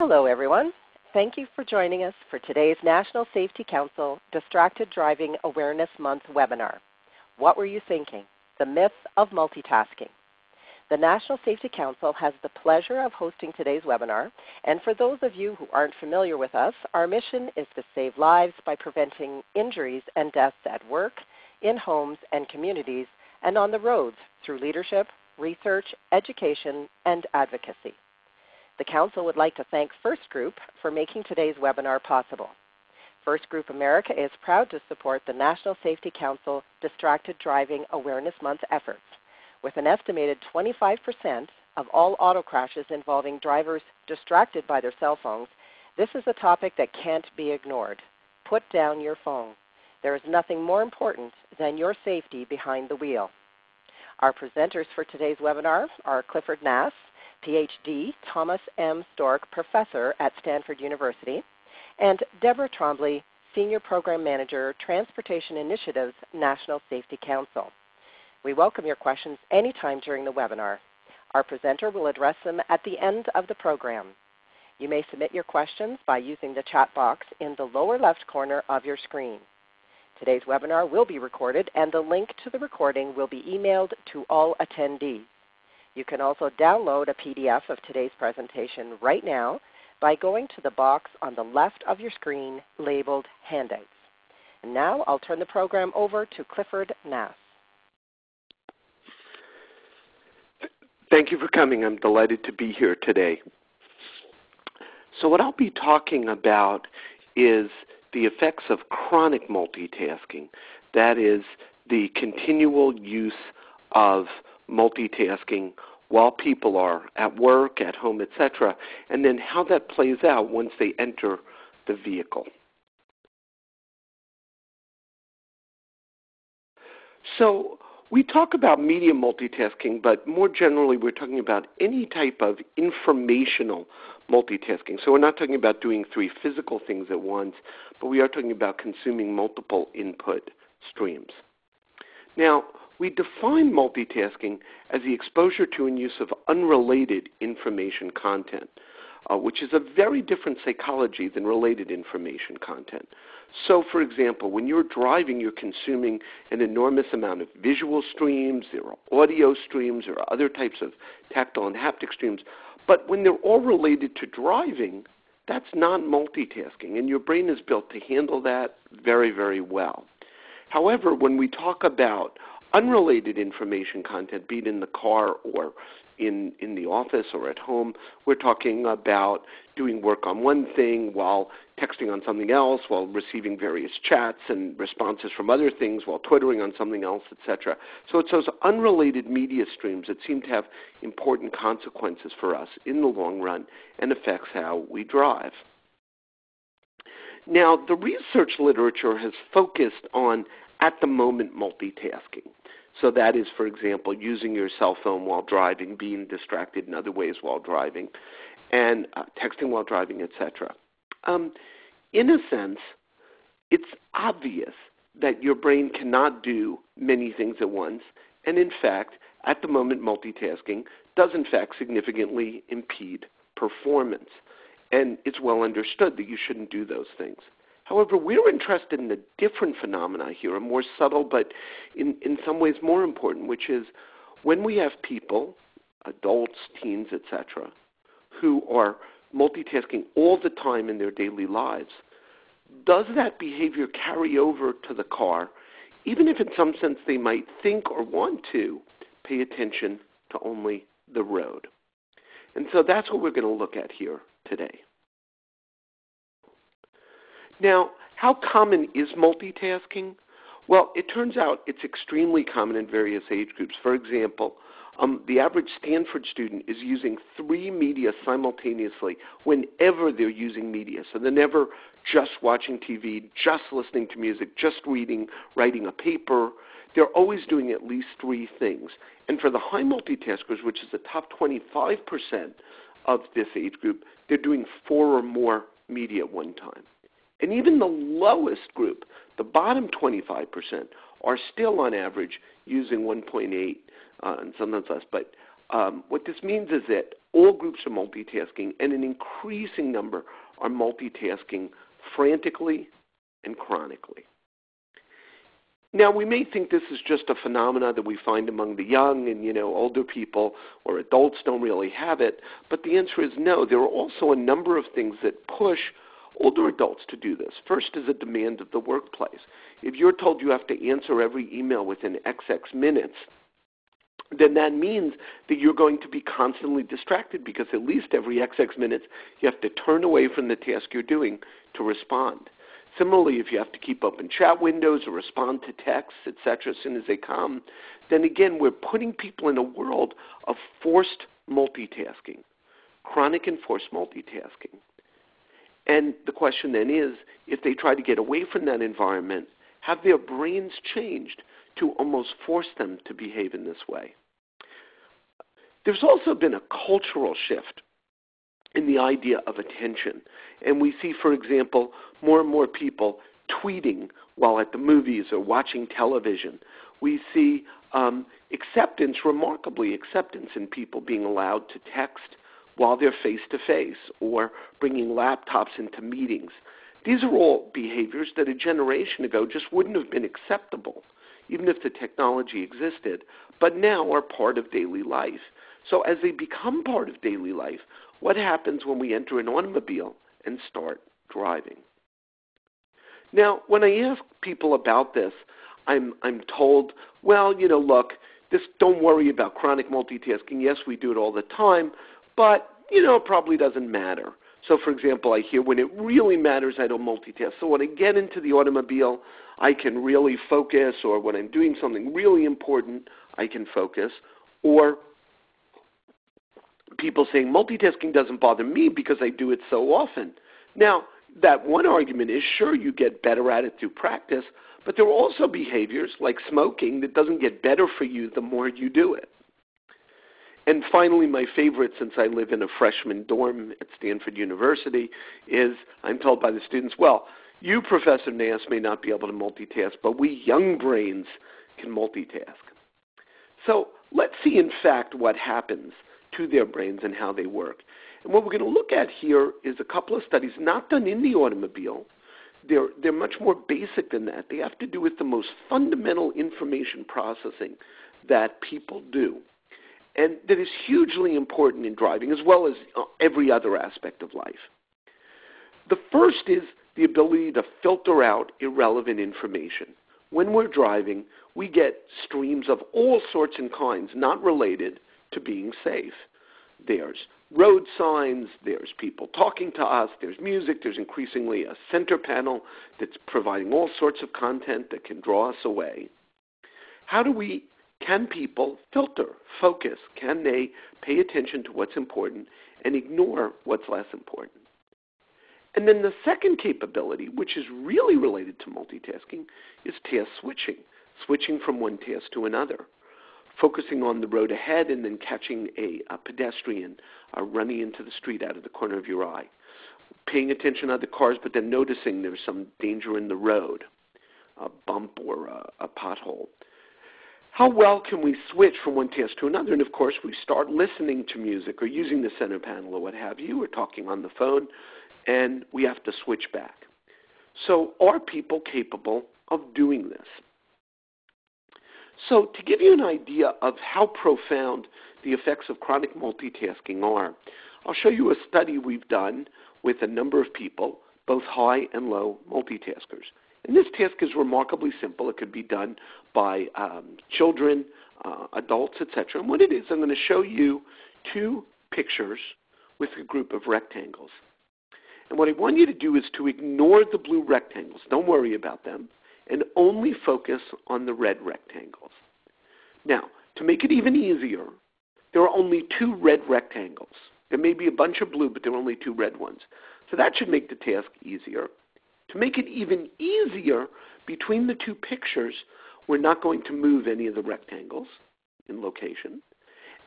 Hello, everyone. Thank you for joining us for today's National Safety Council Distracted Driving Awareness Month webinar. What were you thinking? The myth of multitasking. The National Safety Council has the pleasure of hosting today's webinar, and for those of you who aren't familiar with us, our mission is to save lives by preventing injuries and deaths at work, in homes and communities, and on the roads through leadership, research, education, and advocacy. The Council would like to thank First Group for making today's webinar possible. First Group America is proud to support the National Safety Council Distracted Driving Awareness Month efforts. With an estimated 25% of all auto crashes involving drivers distracted by their cell phones, this is a topic that can't be ignored. Put down your phone. There is nothing more important than your safety behind the wheel. Our presenters for today's webinar are Clifford Nass, Ph.D., Thomas M. Stork Professor at Stanford University, and Deborah Trombley, Senior Program Manager, Transportation Initiatives, National Safety Council. We welcome your questions anytime during the webinar. Our presenter will address them at the end of the program. You may submit your questions by using the chat box in the lower left corner of your screen. Today's webinar will be recorded, and the link to the recording will be emailed to all attendees. You can also download a PDF of today's presentation right now by going to the box on the left of your screen labeled Handouts. And now I'll turn the program over to Clifford Nass. Thank you for coming. I'm delighted to be here today. So what I'll be talking about is the effects of chronic multitasking. That is the continual use of multitasking while people are at work, at home, etc., and then how that plays out once they enter the vehicle. So we talk about media multitasking, but more generally we're talking about any type of informational multitasking. So we're not talking about doing three physical things at once, but we are talking about consuming multiple input streams. Now, we define multitasking as the exposure to and use of unrelated information content, which is a very different psychology than related information content. So, for example, when you're driving, you're consuming an enormous amount of visual streams, there are audio streams, there are other types of tactile and haptic streams. But when they're all related to driving, that's not multitasking, and your brain is built to handle that very, very well. However, when we talk about unrelated information content, be it in the car or in the office or at home, we're talking about doing work on one thing while texting on something else, while receiving various chats and responses from other things, while twittering on something else, etc. So it's those unrelated media streams that seem to have important consequences for us in the long run and affects how we drive. Now, the research literature has focused on at-the-moment multitasking. So that is, for example, using your cell phone while driving, being distracted in other ways while driving, and texting while driving, etc. In a sense, it's obvious that your brain cannot do many things at once, and in fact, at the moment, multitasking does in fact significantly impede performance. And it's well understood that you shouldn't do those things. However, we're interested in a different phenomena here, a more subtle but in some ways more important, which is when we have people, adults, teens, etc., who are multitasking all the time in their daily lives, does that behavior carry over to the car, even if in some sense they might think or want to pay attention to only the road? And so that's what we're going to look at here today. Now, how common is multitasking? Well, it turns out it's extremely common in various age groups. For example, the average Stanford student is using 3 media simultaneously whenever they're using media. So they're never just watching TV, just listening to music, just reading, writing a paper. They're always doing at least 3 things. And for the high multitaskers, which is the top 25% of this age group, they're doing 4 or more media at one time. And even the lowest group, the bottom 25%, are still on average using 1.8 and sometimes less, but What this means is that all groups are multitasking, and an increasing number are multitasking frantically and chronically. Now, we may think this is just a phenomena that we find among the young and, older people or adults don't really have it, but the answer is no. There are also a number of things that push older adults to do this. First is a demand of the workplace. If you're told you have to answer every email within XX minutes, then that means that you're going to be constantly distracted because at least every XX minutes you have to turn away from the task you're doing to respond. Similarly, if you have to keep open chat windows or respond to texts, etc., as soon as they come, then again, we're putting people in a world of forced multitasking, chronic and forced multitasking. And the question then is, if they try to get away from that environment, have their brains changed to almost force them to behave in this way? There's also been a cultural shift in the idea of attention. And we see, for example, more and more people tweeting while at the movies or watching television. We see remarkably acceptance in people being allowed to text while they're face-to-face or bringing laptops into meetings. These are all behaviors that a generation ago just wouldn't have been acceptable, even if the technology existed, but now are part of daily life. So as they become part of daily life, what happens when we enter an automobile and start driving? Now, when I ask people about this, I'm told, well, look, don't worry about chronic multitasking. Yes, we do it all the time, but, it probably doesn't matter. So, for example, I hear when it really matters, I don't multitask. So when I get into the automobile, I can really focus, or when I'm doing something really important, I can focus. Or people saying multitasking doesn't bother me because I do it so often. Now, that one argument is, sure, you get better at it through practice, but there are also behaviors like smoking that doesn't get better for you the more you do it. And finally, my favorite, since I live in a freshman dorm at Stanford University, is I'm told by the students, well, you, Professor Nass, may not be able to multitask, but we young brains can multitask. So let's see, in fact, what happens to their brains and how they work. And what we're going to look at here is a couple of studies not done in the automobile. They're much more basic than that. They have to do with the most fundamental information processing that people do. And that is hugely important in driving, as well as every other aspect of life. The first is the ability to filter out irrelevant information. When we're driving, we get streams of all sorts and kinds not related to being safe. There's road signs, there's people talking to us, there's music, there's increasingly a center panel that's providing all sorts of content that can draw us away. Can people filter, focus? Can they pay attention to what's important and ignore what's less important? And then the second capability, which is really related to multitasking, is task switching from one task to another, focusing on the road ahead and then catching a pedestrian running into the street out of the corner of your eye, paying attention to other cars but then noticing there's some danger in the road, a bump or a pothole. How well can we switch from one task to another? And, of course, we start listening to music or using the center panel or what have you, or talking on the phone, and we have to switch back. So are people capable of doing this? So to give you an idea of how profound the effects of chronic multitasking are, I'll show you a study we've done with a number of people, both high and low multitaskers. And this task is remarkably simple. It could be done by children, adults, etc. And what it is, I'm going to show you two pictures with a group of rectangles. And what I want you to do is to ignore the blue rectangles. Don't worry about them. And only focus on the red rectangles. Now, to make it even easier, there are only two red rectangles. There may be a bunch of blue, but there are only two red ones. So that should make the task easier. To make it even easier, between the two pictures, we're not going to move any of the rectangles in location.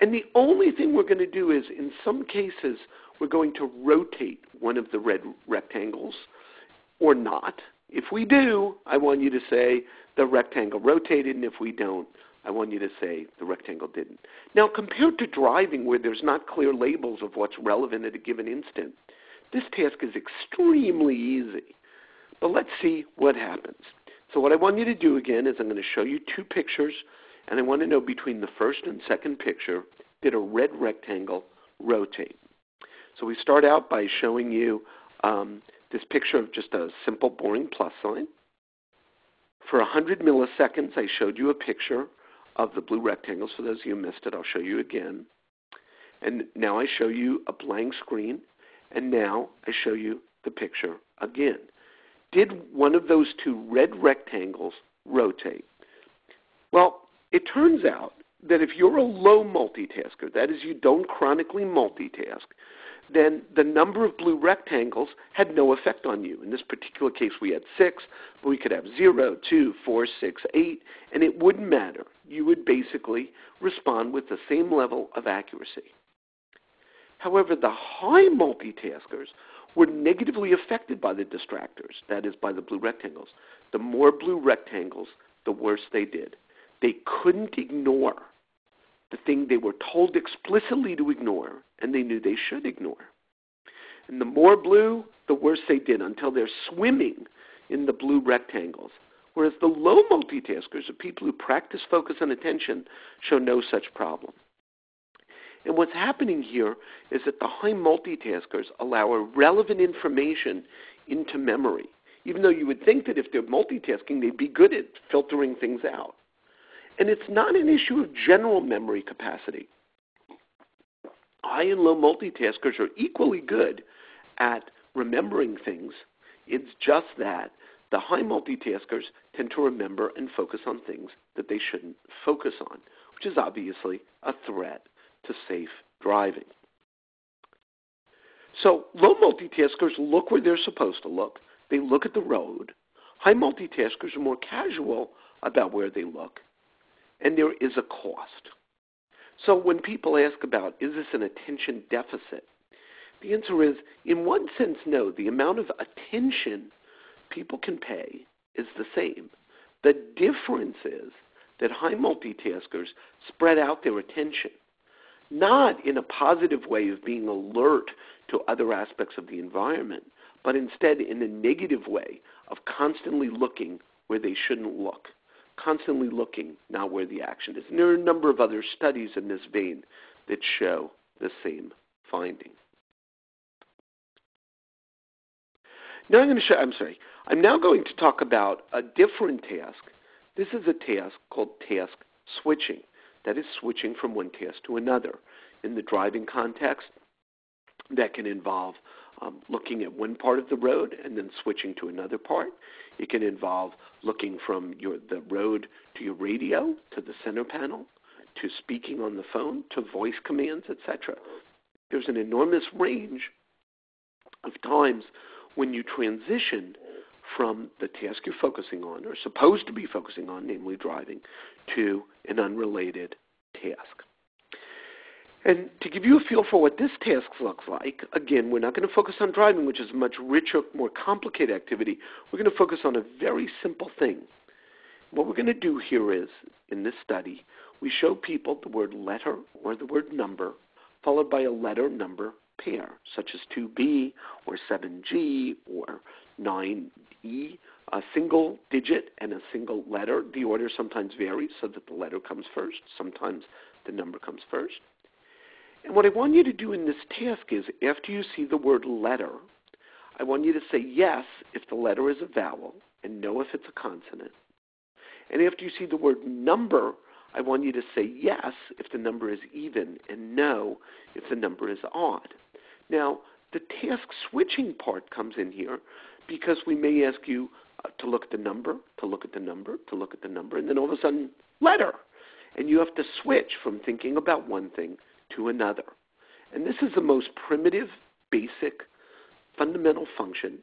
And the only thing we're going to do is, in some cases, we're going to rotate one of the red rectangles or not. If we do, I want you to say the rectangle rotated, and if we don't, I want you to say the rectangle didn't. Now, compared to driving where there's not clear labels of what's relevant at a given instant, this task is extremely easy. But let's see what happens. So what I want you to do again is I'm going to show you two pictures, and I want to know between the first and second picture, did a red rectangle rotate? So we start out by showing you this picture of just a simple, boring plus sign. For 100 milliseconds, I showed you a picture of the blue rectangles. For those of you who missed it, I'll show you again. And now I show you a blank screen, and now I show you the picture again. Did one of those two red rectangles rotate? Well, it turns out that if you're a low multitasker, that is, you don't chronically multitask, then the number of blue rectangles had no effect on you. In this particular case, we had 6, but we could have 0, 2, 4, 6, 8, and it wouldn't matter. You would basically respond with the same level of accuracy. However, the high multitaskers were negatively affected by the distractors, that is, by the blue rectangles. The more blue rectangles, the worse they did. They couldn't ignore the thing they were told explicitly to ignore, and they knew they should ignore. And the more blue, the worse they did, until they're swimming in the blue rectangles. Whereas the low multitaskers, the people who practice focus and attention, show no such problem. And what's happening here is that the high multitaskers allow irrelevant information into memory, even though you would think that if they're multitasking, they'd be good at filtering things out. And it's not an issue of general memory capacity. High and low multitaskers are equally good at remembering things. It's just that the high multitaskers tend to remember and focus on things that they shouldn't focus on, which is obviously a threat to safe driving. So low multitaskers look where they're supposed to look. They look at the road. High multitaskers are more casual about where they look. And there is a cost. So when people ask about, is this an attention deficit? The answer is, in one sense, no. The amount of attention people can pay is the same. The difference is that high multitaskers spread out their attention, not in a positive way of being alert to other aspects of the environment, but instead in a negative way of constantly looking where they shouldn't look. Constantly looking, not where the action is. And there are a number of other studies in this vein that show the same finding. Now I'm now going to talk about a different task. This is a task called task switching. That is switching from one task to another. In the driving context, that can involve looking at one part of the road and then switching to another part. It can involve looking from the road to your radio, to the center panel, to speaking on the phone, to voice commands, etc. There's an enormous range of times when you transition from the task you're focusing on, or supposed to be focusing on, namely driving, to an unrelated task. And to give you a feel for what this task looks like, again, we're not going to focus on driving, which is a much richer, more complicated activity. We're going to focus on a very simple thing. What we're going to do here is, in this study, we show people the word letter or the word number, followed by a letter-number pair, such as 2B or 7G or 9E, a single digit and a single letter. The order sometimes varies so that the letter comes first. Sometimes the number comes first. And what I want you to do in this task is, after you see the word letter, I want you to say yes if the letter is a vowel and no if it's a consonant. And after you see the word number, I want you to say yes if the number is even and no if the number is odd. Now, the task switching part comes in here because we may ask you to look at the number, to look at the number, to look at the number, and then all of a sudden, letter. And you have to switch from thinking about one thing to another. And this is the most primitive, basic, fundamental function.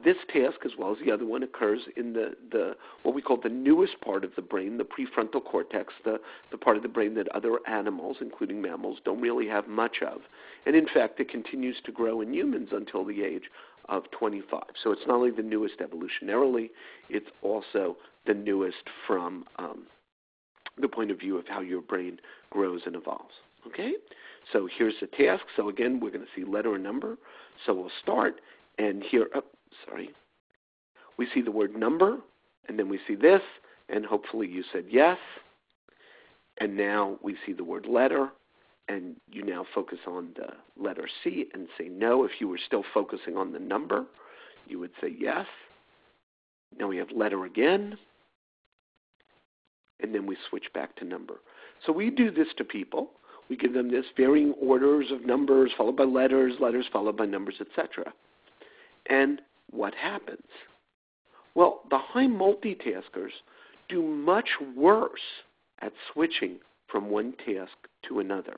This task, as well as the other one, occurs in the what we call the newest part of the brain, the prefrontal cortex, the part of the brain that other animals, including mammals, don't really have much of. And in fact, it continues to grow in humans until the age of 25. So it's not only the newest evolutionarily, it's also the newest from the point of view of how your brain grows and evolves. Okay? So here's the task. So again, we're going to see letter and number. So we'll start, and here, we see the word number, and then we see this, and hopefully you said yes. And now we see the word letter, and you now focus on the letter C and say no. If you were still focusing on the number, you would say yes. Now we have letter again, and then we switch back to number. So we do this to people. We give them this varying orders of numbers followed by letters, letters followed by numbers, etc. And what happens? Well, the high multitaskers do much worse at switching from one task to another.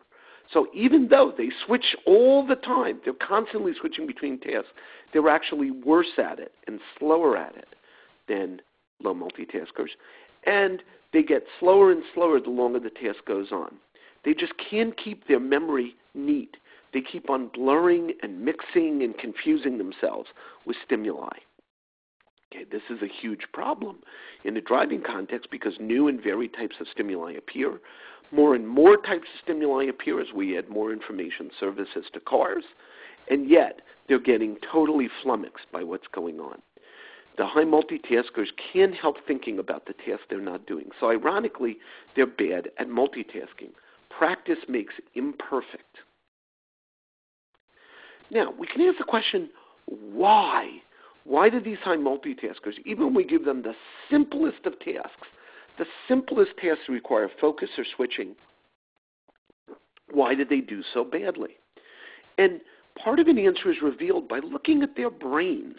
So even though they switch all the time, they're constantly switching between tasks, they're actually worse at it and slower at it than low multitaskers. And they get slower and slower the longer the task goes on. They just can't keep their memory neat. They keep on blurring and mixing and confusing themselves with stimuli. Okay, this is a huge problem in the driving context because new and varied types of stimuli appear. More and more types of stimuli appear as we add more information services to cars, and yet they're getting totally flummoxed by what's going on. The high multitaskers can't help thinking about the task they're not doing. So ironically, they're bad at multitasking. Practice makes imperfect. Now, we can ask the question, why? Why do these high multitaskers, even when we give them the simplest of tasks, the simplest tasks require focus or switching, why did they do so badly? And part of an answer is revealed by looking at their brains.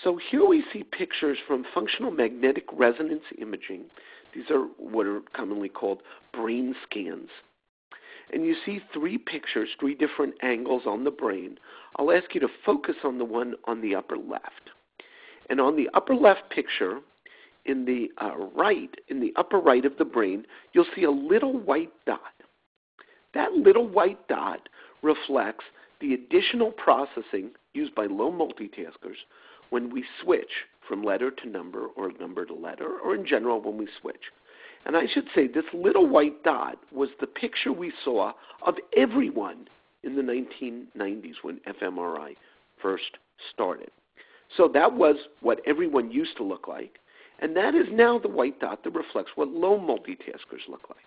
So here we see pictures from functional magnetic resonance imaging. These are what are commonly called brain scans. And you see three pictures, three different angles on the brain. I'll ask you to focus on the one on the upper left. And on the upper left picture, in the upper right of the brain, you'll see a little white dot. That little white dot reflects the additional processing used by low multitaskers when we switch from letter to number or number to letter, or in general when we switch. And I should say this little white dot was the picture we saw of everyone in the 1990s when fMRI first started. So that was what everyone used to look like, and that is now the white dot that reflects what low multitaskers look like.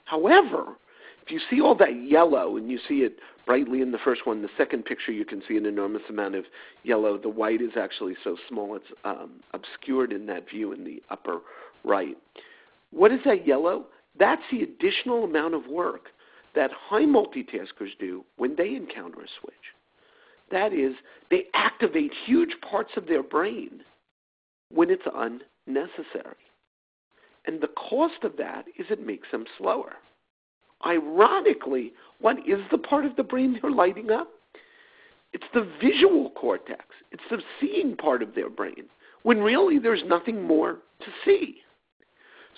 However, if you see all that yellow, and you see it brightly in the first one, the second picture you can see an enormous amount of yellow. The white is actually so small it's obscured in that view in the upper right. What is that yellow? That's the additional amount of work that high multitaskers do when they encounter a switch. That is, they activate huge parts of their brain when it's unnecessary. And the cost of that is it makes them slower. Ironically, what is the part of the brain they're lighting up? It's the visual cortex. It's the seeing part of their brain, when really there's nothing more to see.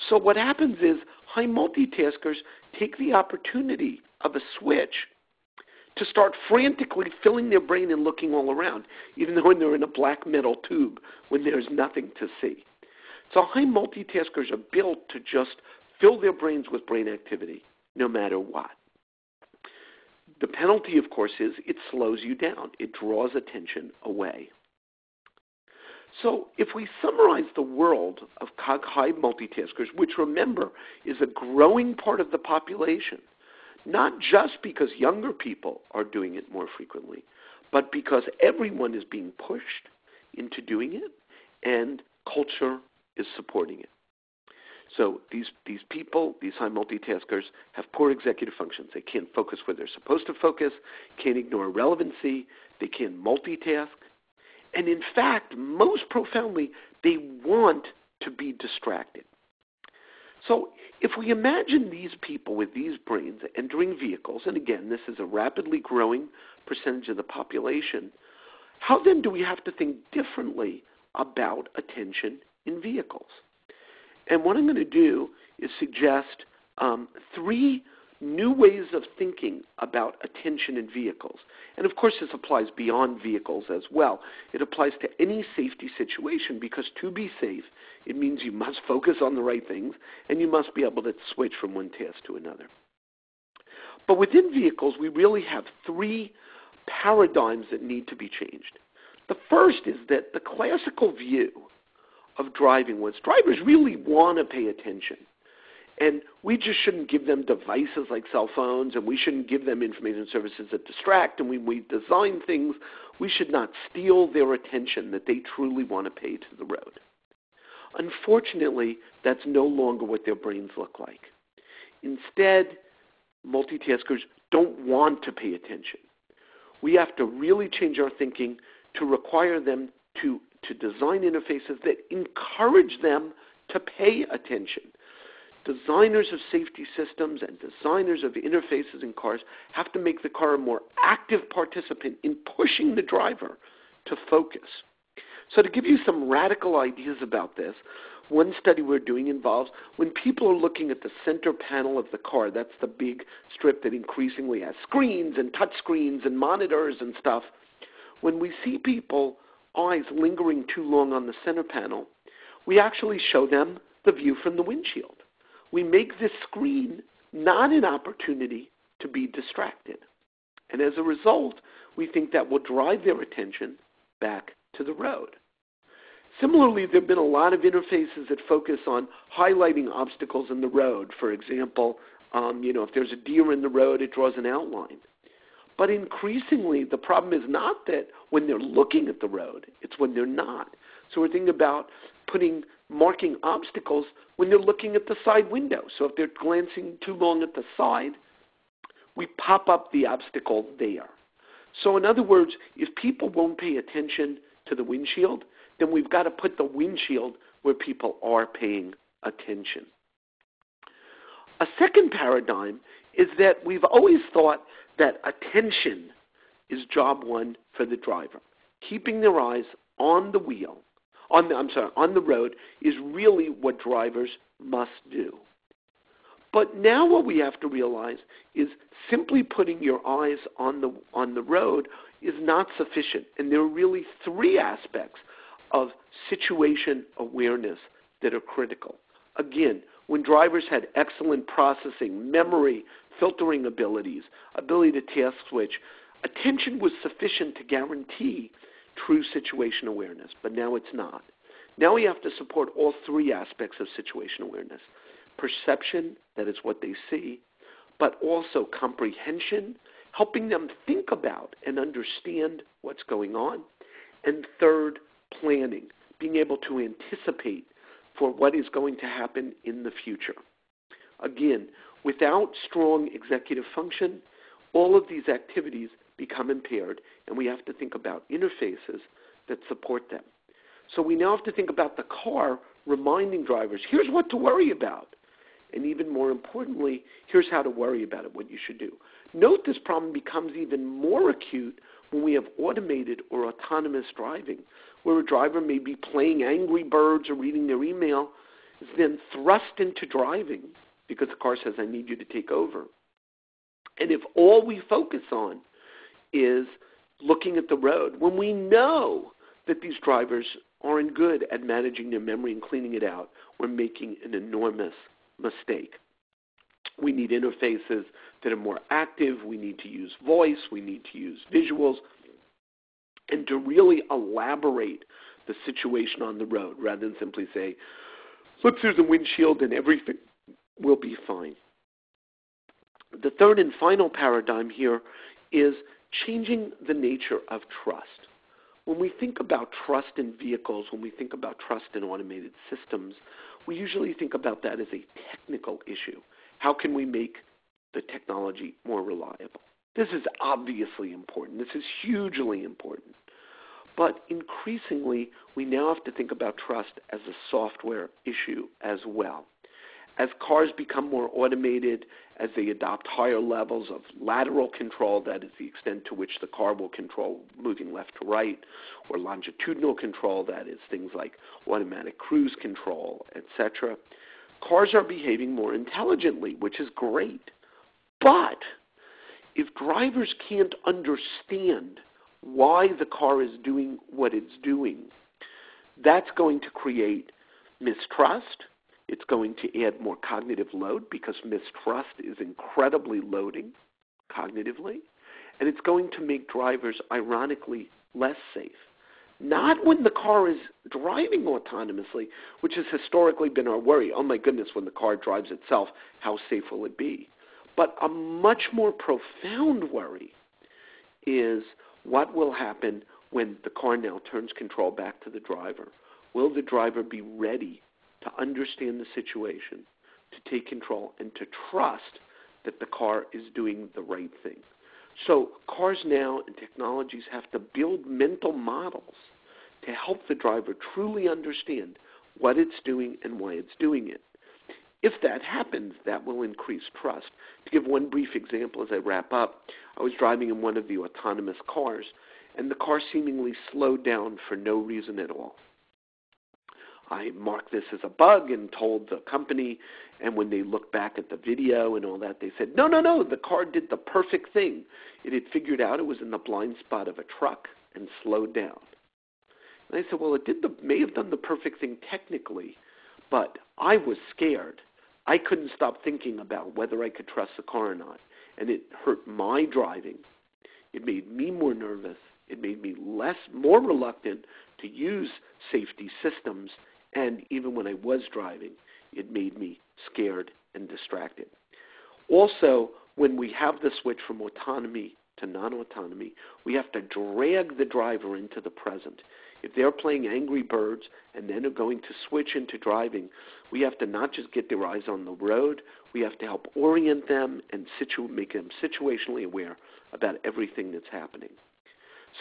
So what happens is high multitaskers take the opportunity of a switch to start frantically filling their brain and looking all around, even though they're in a black metal tube when there's nothing to see. So high multitaskers are built to just fill their brains with brain activity, no matter what. The penalty, of course, is it slows you down. It draws attention away. So if we summarize the world of high multitaskers, which remember is a growing part of the population, not just because younger people are doing it more frequently, but because everyone is being pushed into doing it and culture is supporting it. So these people, these high multitaskers, have poor executive functions. They can't focus where they're supposed to focus, can't ignore relevancy, they can't multitask. And in fact, most profoundly, they want to be distracted. So if we imagine these people with these brains entering vehicles, and again, this is a rapidly growing percentage of the population, how then do we have to think differently about attention in vehicles? And what I'm going to do is suggest three new ways of thinking about attention in vehicles. And of course, this applies beyond vehicles as well. It applies to any safety situation, because to be safe, it means you must focus on the right things and you must be able to switch from one task to another. But within vehicles, we really have three paradigms that need to be changed. The first is that the classical view of driving was drivers really want to pay attention. And we just shouldn't give them devices like cell phones, and we shouldn't give them information services that distract. And when we design things, we should not steal their attention that they truly want to pay to the road. Unfortunately, that's no longer what their brains look like. Instead, multitaskers don't want to pay attention. We have to really change our thinking to require them to design interfaces that encourage them to pay attention. Designers of safety systems and designers of interfaces in cars have to make the car a more active participant in pushing the driver to focus. So to give you some radical ideas about this, one study we're doing involves when people are looking at the center panel of the car, that's the big strip that increasingly has screens and touch screens and monitors and stuff. When we see people eyes lingering too long on the center panel, we actually show them the view from the windshield. We make this screen not an opportunity to be distracted. And as a result, we think that will drive their attention back to the road. Similarly, there have been a lot of interfaces that focus on highlighting obstacles in the road. For example, if there's a deer in the road, it draws an outline. But increasingly, the problem is not that when they're looking at the road, it's when they're not. So we're thinking about marking obstacles when they're looking at the side window. So if they're glancing too long at the side, we pop up the obstacle there. So in other words, if people won't pay attention to the windshield, then we've got to put the windshield where people are paying attention. A second paradigm is that we've always thought that attention is job one for the driver. Keeping their eyes on the wheel, on the road is really what drivers must do. But now what we have to realize is simply putting your eyes on the road is not sufficient. And there are really three aspects of situation awareness that are critical. Again, when drivers had excellent processing, memory, filtering ability to task switch, attention was sufficient to guarantee true situation awareness, but now it's not. Now we have to support all three aspects of situation awareness. Perception, that is what they see, but also comprehension, helping them think about and understand what's going on. And third, planning, being able to anticipate for what is going to happen in the future. Again, without strong executive function, all of these activities become impaired, and we have to think about interfaces that support them. So we now have to think about the car reminding drivers, here's what to worry about. And even more importantly, here's how to worry about it, what you should do. Note this problem becomes even more acute when we have automated or autonomous driving, where a driver may be playing Angry Birds or reading their email, is then thrust into driving because the car says, I need you to take over. And if all we focus on is looking at the road, when we know that these drivers aren't good at managing their memory and cleaning it out, we're making an enormous mistake. We need interfaces that are more active. We need to use voice. We need to use visuals, and to really elaborate the situation on the road rather than simply say, look through the windshield and everything will be fine. The third and final paradigm here is changing the nature of trust. When we think about trust in vehicles, when we think about trust in automated systems, we usually think about that as a technical issue. How can we make the technology more reliable? This is obviously important. This is hugely important. But increasingly, we now have to think about trust as a software issue as well. As cars become more automated, as they adopt higher levels of lateral control, that is the extent to which the car will control moving left to right, or longitudinal control, that is things like automatic cruise control, etc., cars are behaving more intelligently, which is great. But if drivers can't understand why the car is doing what it's doing, that's going to create mistrust. It's going to add more cognitive load because mistrust is incredibly loading cognitively. And it's going to make drivers, ironically, less safe. Not when the car is driving autonomously, which has historically been our worry. Oh my goodness, when the car drives itself, how safe will it be? But a much more profound worry is what will happen when the car now turns control back to the driver. Will the driver be ready to understand the situation, to take control, and to trust that the car is doing the right thing? So cars now and technologies have to build mental models to help the driver truly understand what it's doing and why it's doing it. If that happens, that will increase trust. To give one brief example as I wrap up, I was driving in one of the autonomous cars, and the car seemingly slowed down for no reason at all. I marked this as a bug and told the company, and when they looked back at the video and all that, they said, no, the car did the perfect thing. It had figured out it was in the blind spot of a truck and slowed down. And I said, well, it may have done the perfect thing technically, but I was scared. I couldn't stop thinking about whether I could trust the car or not, and it hurt my driving. It made me more nervous. It made me more reluctant to use safety systems, and even when I was driving, it made me scared and distracted. Also, when we have the switch from autonomy to non-autonomy, we have to drag the driver into the present. If they're playing Angry Birds and then are going to switch into driving, we have to not just get their eyes on the road, we have to help orient them and make them situationally aware about everything that's happening.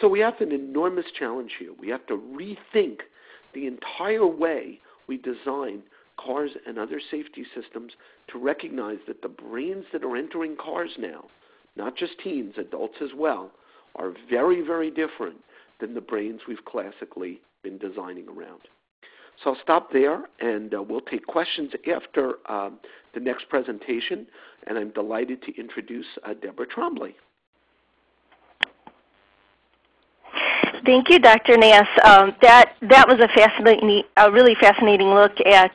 So we have an enormous challenge here. We have to rethink the entire way we design cars and other safety systems to recognize that the brains that are entering cars now, not just teens, adults as well, are very, very different than the brains we've classically been designing around. So I'll stop there, and we'll take questions after the next presentation, and I'm delighted to introduce Deborah Trombley. Thank you, Dr. Nass. That was a really fascinating look at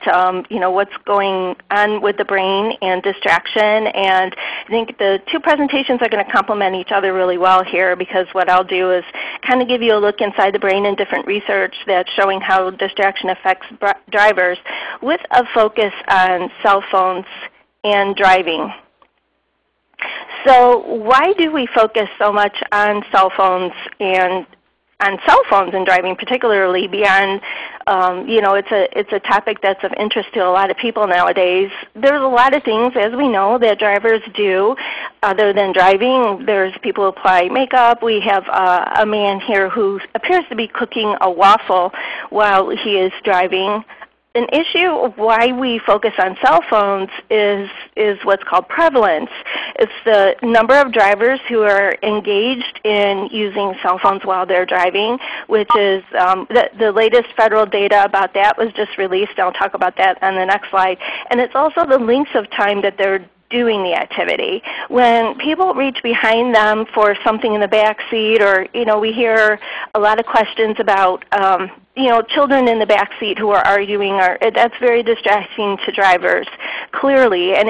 what's going on with the brain and distraction. And I think the two presentations are going to complement each other really well here, because what I'll do is kind of give you a look inside the brain and different research that's showing how distraction affects drivers, with a focus on cell phones and driving. So why do we focus so much on cell phones and driving, particularly beyond, it's a topic that's of interest to a lot of people nowadays. There's a lot of things, as we know, that drivers do other than driving. There's people who apply makeup. We have a man here who appears to be cooking a waffle while he is driving. An issue of why we focus on cell phones is what's called prevalence. It's the number of drivers who are engaged in using cell phones while they're driving, which is the latest federal data about that was just released. I'll talk about that on the next slide. And it's also the lengths of time that they're doing the activity. When people reach behind them for something in the back seat, or we hear a lot of questions about children in the back seat who are arguing, that's very distracting to drivers, clearly. And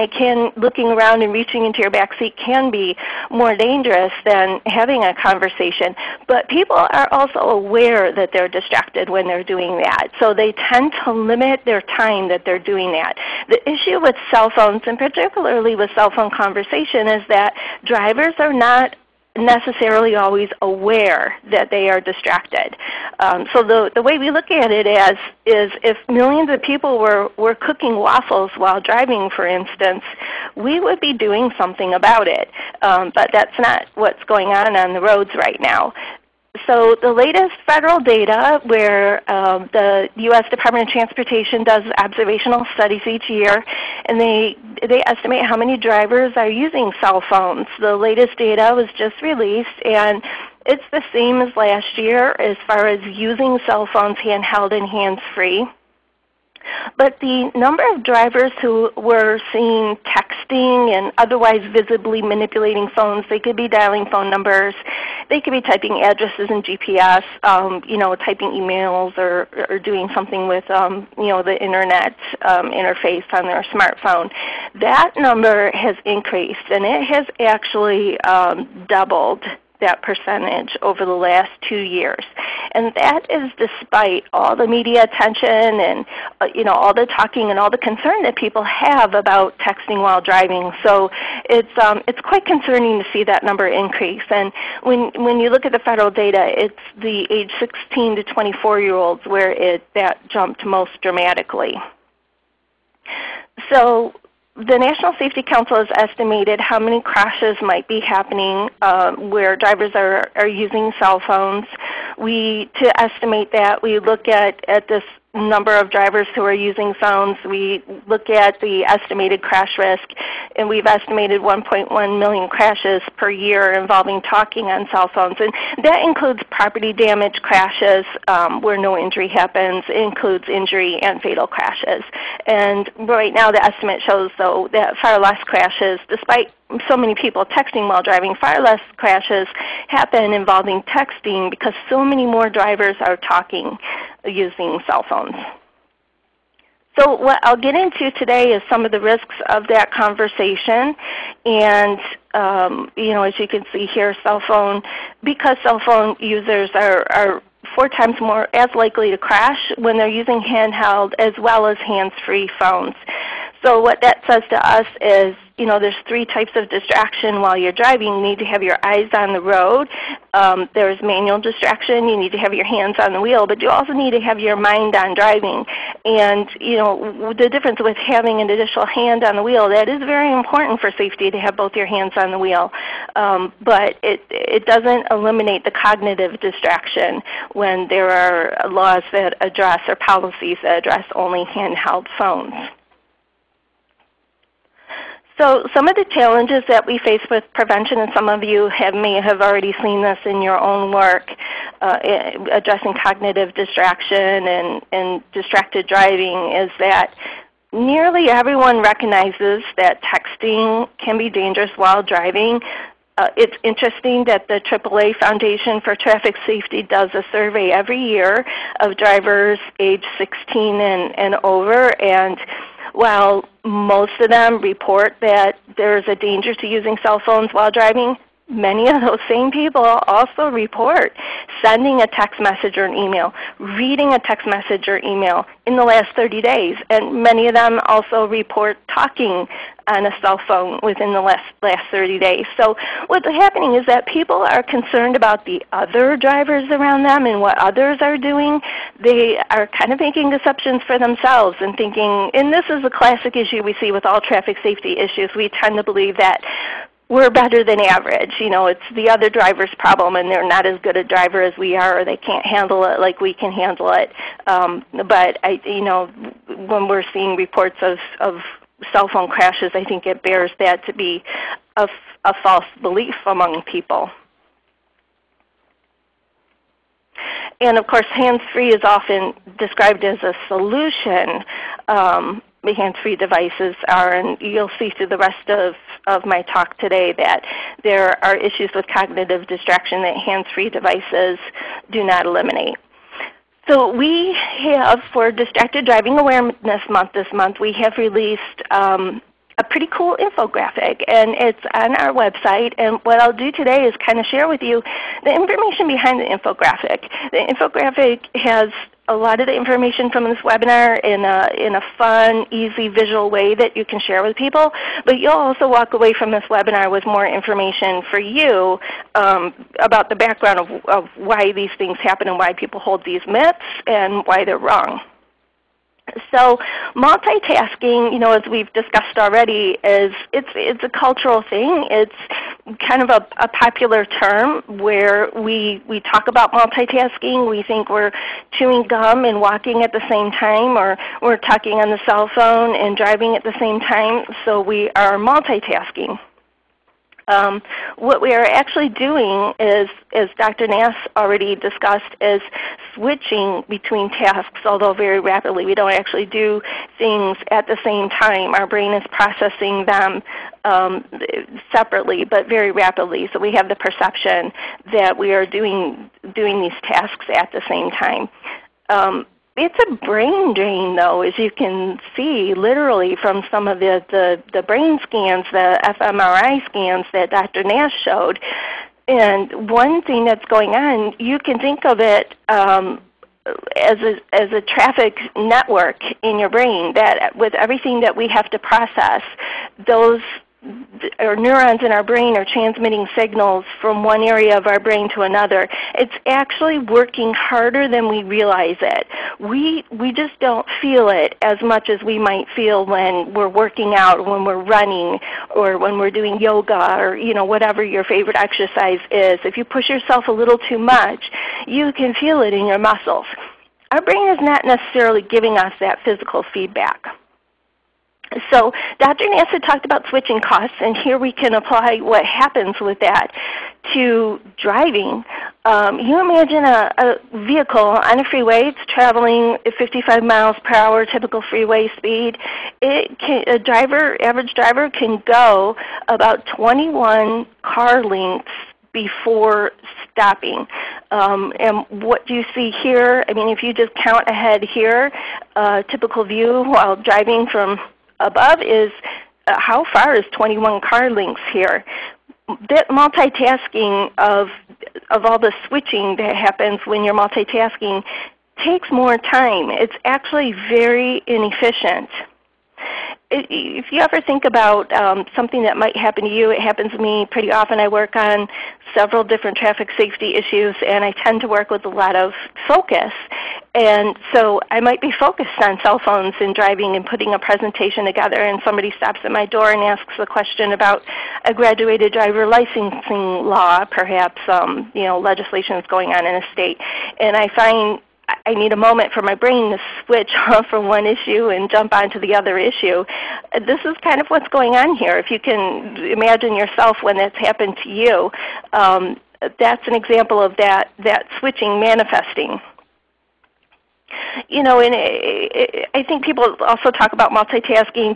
looking around and reaching into your back seat can be more dangerous than having a conversation. But people are also aware that they're distracted when they're doing that. So they tend to limit their time that they're doing that. The issue with cell phones, and particularly with cell phone conversation, is that drivers are not necessarily always aware that they are distracted. So the way we look at it is if millions of people were cooking waffles while driving, for instance, we would be doing something about it. But that's not what's going on the roads right now. So the latest federal data, where the U.S. Department of Transportation does observational studies each year, and they estimate how many drivers are using cell phones. The latest data was just released, and it's the same as last year as far as using cell phones handheld and hands-free. But the number of drivers who were seen texting and otherwise visibly manipulating phones, they could be dialing phone numbers, they could be typing addresses in GPS, typing emails or doing something with the internet interface on their smartphone. That number has increased, and it has actually doubled that percentage over the last 2 years. And that is despite all the media attention and all the talking and all the concern that people have about texting while driving. So it's quite concerning to see that number increase. And when you look at the federal data, it's the age 16 to 24-year-olds where that jumped most dramatically. So the National Safety Council has estimated how many crashes might be happening where drivers are using cell phones. To estimate that, we look at this number of drivers who are using phones. We look at the estimated crash risk, and we've estimated 1.1 million crashes per year involving talking on cell phones. And that includes property damage crashes where no injury happens. It includes injury and fatal crashes. And right now the estimate shows, though, that far less crashes, despite so many people texting while driving, far less crashes happen involving texting because so many more drivers are talking using cell phones. So what I'll get into today is some of the risks of that conversation. And as you can see here, because cell phone users are 4 times more as likely to crash when they're using handheld as well as hands-free phones. So what that says to us is, there's 3 types of distraction while you're driving. You need to have your eyes on the road. There's manual distraction. You need to have your hands on the wheel, but you also need to have your mind on driving. And, the difference with having an additional hand on the wheel, that is very important for safety to have both your hands on the wheel. But it doesn't eliminate the cognitive distraction when there are laws that address or policies that address only handheld phones. So some of the challenges that we face with prevention, and some of you may have already seen this in your own work, addressing cognitive distraction and distracted driving, is that nearly everyone recognizes that texting can be dangerous while driving. It's interesting that the AAA Foundation for Traffic Safety does a survey every year of drivers age 16 and over, and while most of them report that there's a danger to using cell phones while driving, many of those same people also report sending a text message or an email, reading a text message or email in the last 30 days. And many of them also report talking on a cell phone within the last 30 days. So what's happening is that people are concerned about the other drivers around them and what others are doing. They are kind of making assumptions for themselves and thinking, and this is a classic issue we see with all traffic safety issues, we tend to believe that we're better than average. It's the other driver's problem, and they're not as good a driver as we are, or they can't handle it like we can handle it. But when we're seeing reports of cell phone crashes, I think it bears that to be a false belief among people. And of course, hands-free is often described as a solution. The hands-free devices are, and you'll see through the rest of my talk today that there are issues with cognitive distraction that hands-free devices do not eliminate. So we have, for Distracted Driving Awareness Month this month, we have released a pretty cool infographic, and it's on our website. And what I'll do today is kind of share with you the information behind the infographic. The infographic has a lot of the information from this webinar in a fun, easy, visual way that you can share with people. But you'll also walk away from this webinar with more information for you about the background of why these things happen and why people hold these myths and why they're wrong. So multitasking, as we've discussed already, it's a cultural thing. It's kind of a popular term where we talk about multitasking. We think we're chewing gum and walking at the same time, or we're talking on the cell phone and driving at the same time, so we are multitasking. What we are actually doing is, as Dr. Nass already discussed, is switching between tasks, although very rapidly. We don't actually do things at the same time. Our brain is processing them separately, but very rapidly. So we have the perception that we are doing these tasks at the same time. It's a brain drain, though, as you can see literally from some of the brain scans, the fMRI scans that Dr. Nash showed. And one thing that's going on, you can think of it as a traffic network in your brain, that with everything that we have to process, those our neurons in our brain are transmitting signals from one area of our brain to another. It's actually working harder than we realize it. We just don't feel it as much as we might feel when we're working out, when we're running, or when we're doing yoga, or whatever your favorite exercise is. If you push yourself a little too much, you can feel it in your muscles. Our brain is not necessarily giving us that physical feedback. So Dr. Nass had talked about switching costs, and here we can apply what happens with that to driving. You imagine a vehicle on a freeway. It's traveling at 55 miles per hour, typical freeway speed. Average driver can go about 21 car lengths before stopping. And what do you see here? I mean, if you just count ahead here, typical view while driving from above is how far is 21 car lengths here. That multitasking of all the switching that happens when you're multitasking takes more time. It's actually very inefficient. If you ever think about something that might happen to you, it happens to me pretty often. I work on several different traffic safety issues, and I tend to work with a lot of focus. And so I might be focused on cell phones and driving and putting a presentation together, and somebody stops at my door and asks a question about a graduated driver licensing law, perhaps legislation is going on in a state. And I find I need a moment for my brain to switch off from one issue and jump onto the other issue. This is kind of what's going on here. If you can imagine yourself when that's happened to you, that's an example of that switching manifesting. And I think people also talk about multitasking,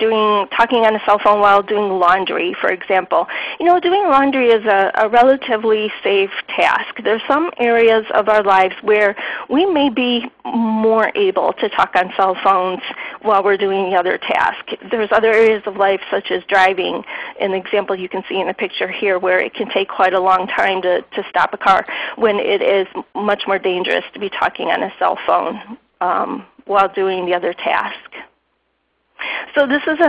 talking on a cell phone while doing laundry, for example. Doing laundry is a relatively safe task. There's some areas of our lives where we may be more able to talk on cell phones while we're doing the other task. There's other areas of life, such as driving, an example you can see in the picture here, where it can take quite a long time to stop a car, when it is much more dangerous to be talking on a cell phone while doing the other task. So this is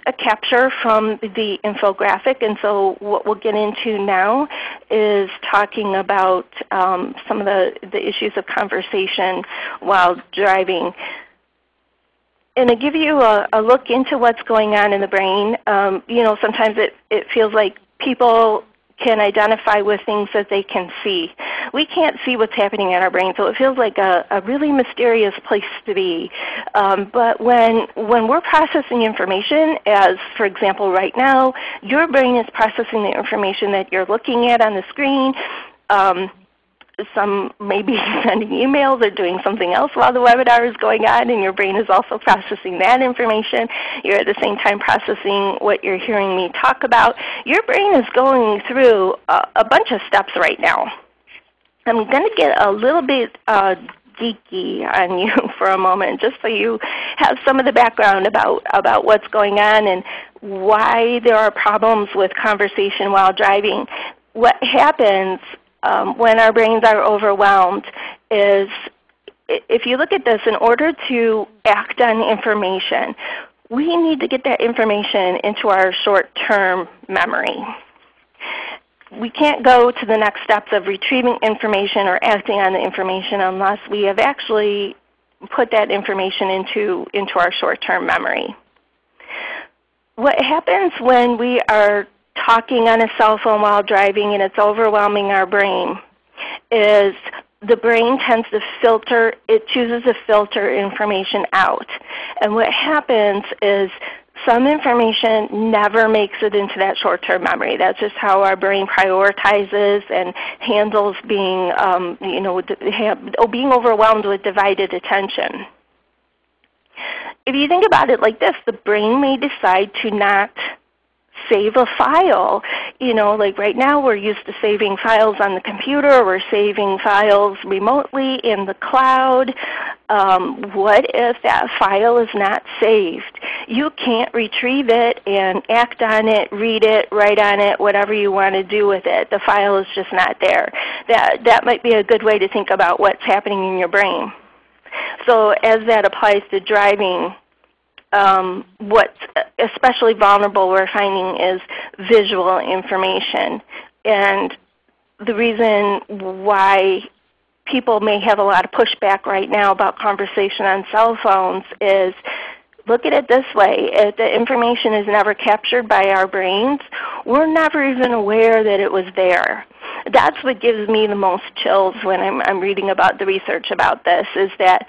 a capture from the infographic, and so what we'll get into now is talking about some of the issues of conversation while driving. And to give you a look into what's going on in the brain, sometimes it feels like people can identify with things that they can see. We can't see what's happening in our brain, so it feels like a really mysterious place to be. But when we're processing information, as for example right now, your brain is processing the information that you're looking at on the screen. Some may be sending emails or doing something else while the webinar is going on, and your brain is also processing that information. You're at the same time processing what you're hearing me talk about. Your brain is going through a bunch of steps right now. I'm going to get a little bit geeky on you for a moment, just so you have some of the background about what's going on and why there are problems with conversation while driving. What happens when our brains are overwhelmed is, if you look at this, in order to act on information, we need to get that information into our short-term memory. We can't go to the next steps of retrieving information or acting on the information unless we have actually put that information into our short-term memory. What happens when we are talking on a cell phone while driving and it's overwhelming our brain is the brain tends to filter, it chooses to filter information out. And what happens is some information never makes it into that short-term memory. That's just how our brain prioritizes and handles being, being overwhelmed with divided attention. If you think about it like this, the brain may decide to not save a file. Like right now we're used to saving files on the computer. We're saving files remotely in the cloud. What if that file is not saved? You can't retrieve it and act on it, read it, write on it, whatever you want to do with it. The file is just not there. That might be a good way to think about what's happening in your brain. So as that applies to driving, what's especially vulnerable we're finding is visual information. And the reason why people may have a lot of pushback right now about conversation on cell phones is, look at it this way. If the information is never captured by our brains, we're never even aware that it was there. That's what gives me the most chills when I'm reading about the research about this, is that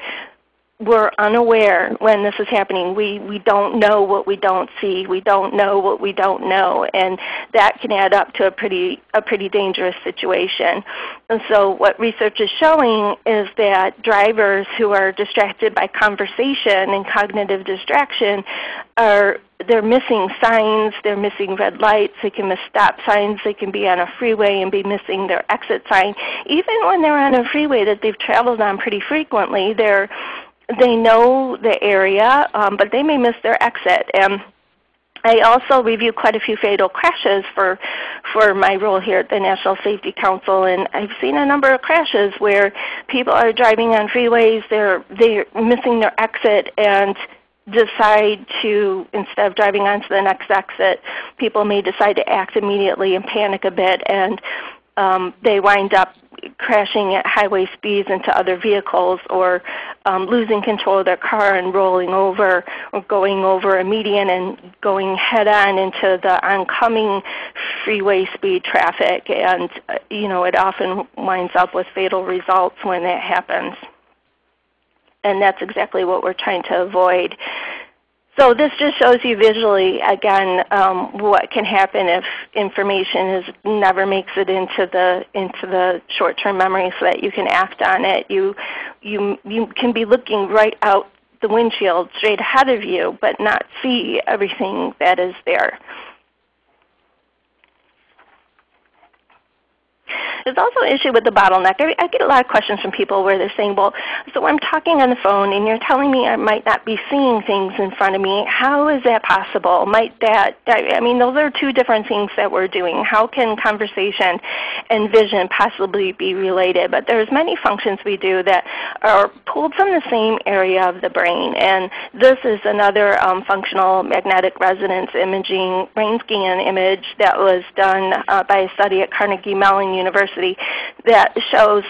we're unaware when this is happening. We don't know what we don't see. We don't know what we don't know, and that can add up to a pretty dangerous situation. And so what research is showing is that drivers who are distracted by conversation and cognitive distraction they're missing signs, they're missing red lights, they can miss stop signs, they can be on a freeway and be missing their exit sign. Even when they're on a freeway that they've traveled on pretty frequently, they know the area, but they may miss their exit. And I also review quite a few fatal crashes for my role here at the National Safety Council, and I've seen a number of crashes where people are driving on freeways, they're missing their exit, and decide to, instead of driving onto the next exit, people may decide to act immediately and panic a bit, and they wind up crashing at highway speeds into other vehicles, or losing control of their car and rolling over, or going over a median and going head-on into the oncoming freeway speed traffic. And it often winds up with fatal results when that happens. And that's exactly what we're trying to avoid. So this just shows you visually, again, what can happen if information never makes it into the short-term memory so that you can act on it. You can be looking right out the windshield straight ahead of you, but not see everything that is there. There's also an issue with the bottleneck. I get a lot of questions from people where they're saying, well, so I'm talking on the phone and you're telling me I might not be seeing things in front of me. How is that possible? Those are two different things that we're doing. How can conversation and vision possibly be related? But there's many functions we do that are pulled from the same area of the brain. And this is another functional magnetic resonance imaging brain scan image that was done by a study at Carnegie Mellon University that shows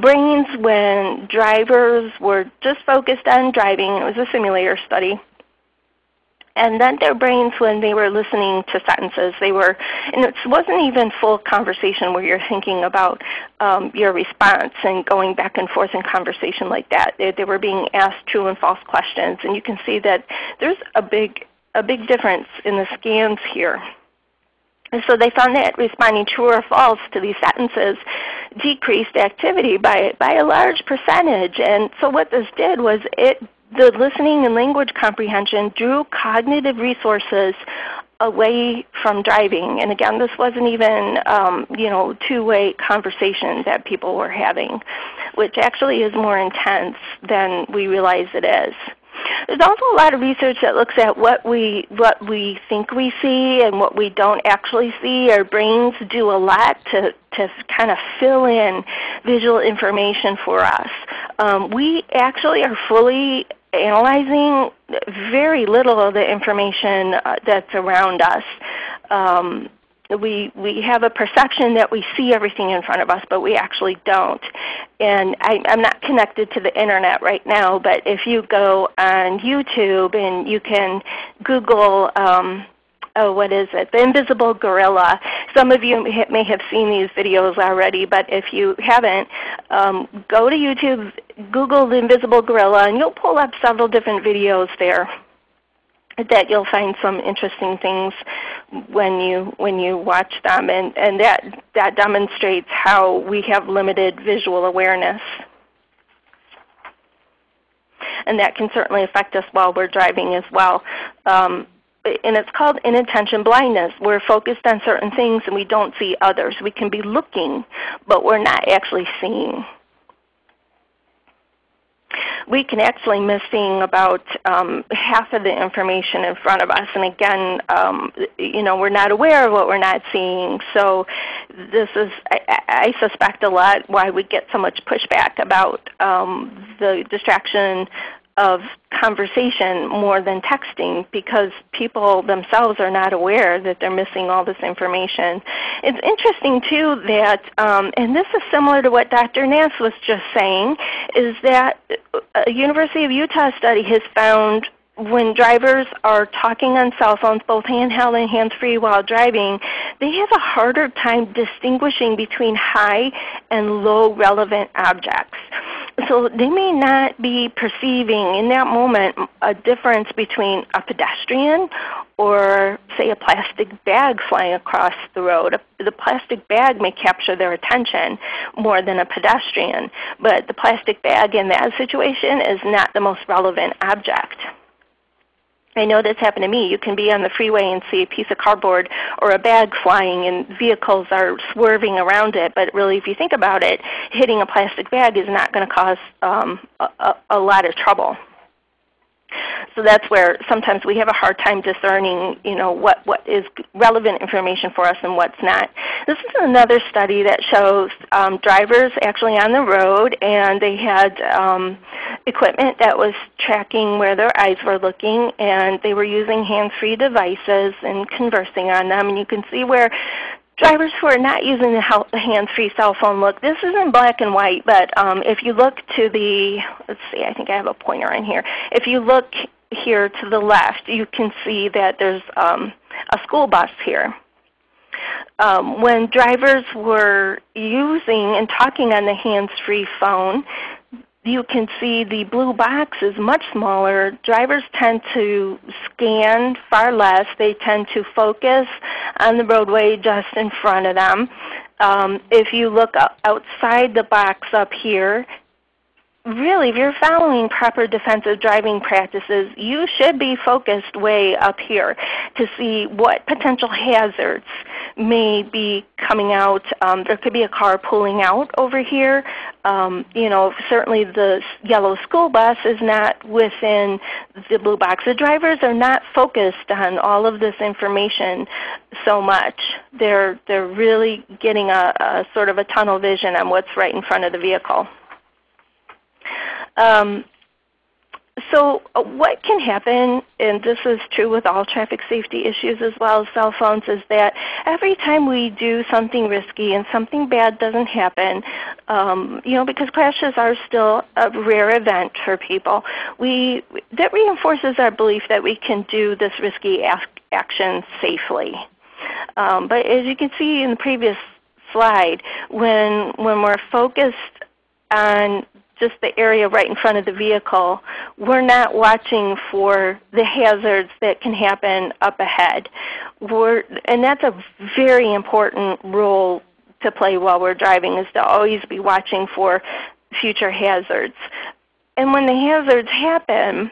brains when drivers were just focused on driving. It was a simulator study. And then their brains when they were listening to sentences. And it wasn't even full conversation where you're thinking about your response and going back and forth in conversation like that. They were being asked true and false questions. And you can see that there's a big difference in the scans here. And so they found that responding true or false to these sentences decreased activity by a large percentage. And so what this did was the listening and language comprehension drew cognitive resources away from driving. And again, this wasn't even two-way conversation that people were having, which actually is more intense than we realize it is. There's also a lot of research that looks at what we think we see and what we don't actually see. Our brains do a lot to kind of fill in visual information for us. We actually are fully analyzing very little of the information that's around us. We have a perception that we see everything in front of us, but we actually don't. And I'm not connected to the internet right now, but if you go on YouTube and you can Google, the invisible gorilla. Some of you may have seen these videos already, but if you haven't, go to YouTube, Google the invisible gorilla, and you'll pull up several different videos there. that you'll find some interesting things when you watch them, and that demonstrates how we have limited visual awareness. And that can certainly affect us while we're driving as well. And it's called inattention blindness. We're focused on certain things and we don't see others. We can be looking, but we're not actually seeing. We can actually miss seeing about half of the information in front of us. And again, we're not aware of what we're not seeing. So this is, I suspect, a lot why we get so much pushback about the distraction of conversation more than texting, because people themselves are not aware that they're missing all this information. It's interesting too that, and this is similar to what Dr. Nass was just saying, is that a University of Utah study has found when drivers are talking on cell phones, both handheld and hands-free while driving, they have a harder time distinguishing between high and low relevant objects. So they may not be perceiving in that moment a difference between a pedestrian or, say, a plastic bag flying across the road. The plastic bag may capture their attention more than a pedestrian, but the plastic bag in that situation is not the most relevant object. I know that's happened to me. You can be on the freeway and see a piece of cardboard or a bag flying and vehicles are swerving around it, but really if you think about it, hitting a plastic bag is not going to cause a lot of trouble. So that's where sometimes we have a hard time discerning, what is relevant information for us and what's not. This is another study that shows drivers actually on the road, and they had equipment that was tracking where their eyes were looking, and they were using hands-free devices and conversing on them. And you can see where drivers who are not using the hands-free cell phone look. This is in black and white, but if you look to the, let's see, I think I have a pointer in here. If you look here to the left, you can see that there's a school bus here. When drivers were using and talking on the hands-free phone, you can see the blue box is much smaller. Drivers tend to scan far less. They tend to focus on the roadway just in front of them. If you look outside the box up here, really, if you're following proper defensive driving practices, you should be focused way up here to see what potential hazards may be coming out. There could be a car pulling out over here. Certainly the yellow school bus is not within the blue box. The drivers are not focused on all of this information so much. They're really getting a sort of a tunnel vision on what's right in front of the vehicle. So what can happen, and this is true with all traffic safety issues as well as cell phones, is that every time we do something risky and something bad doesn't happen, because crashes are still a rare event for people, that reinforces our belief that we can do this risky action safely. But as you can see in the previous slide, when we're focused on just the area right in front of the vehicle, we're not watching for the hazards that can happen up ahead. And that's a very important role to play while we're driving, is to always be watching for future hazards. And when the hazards happen,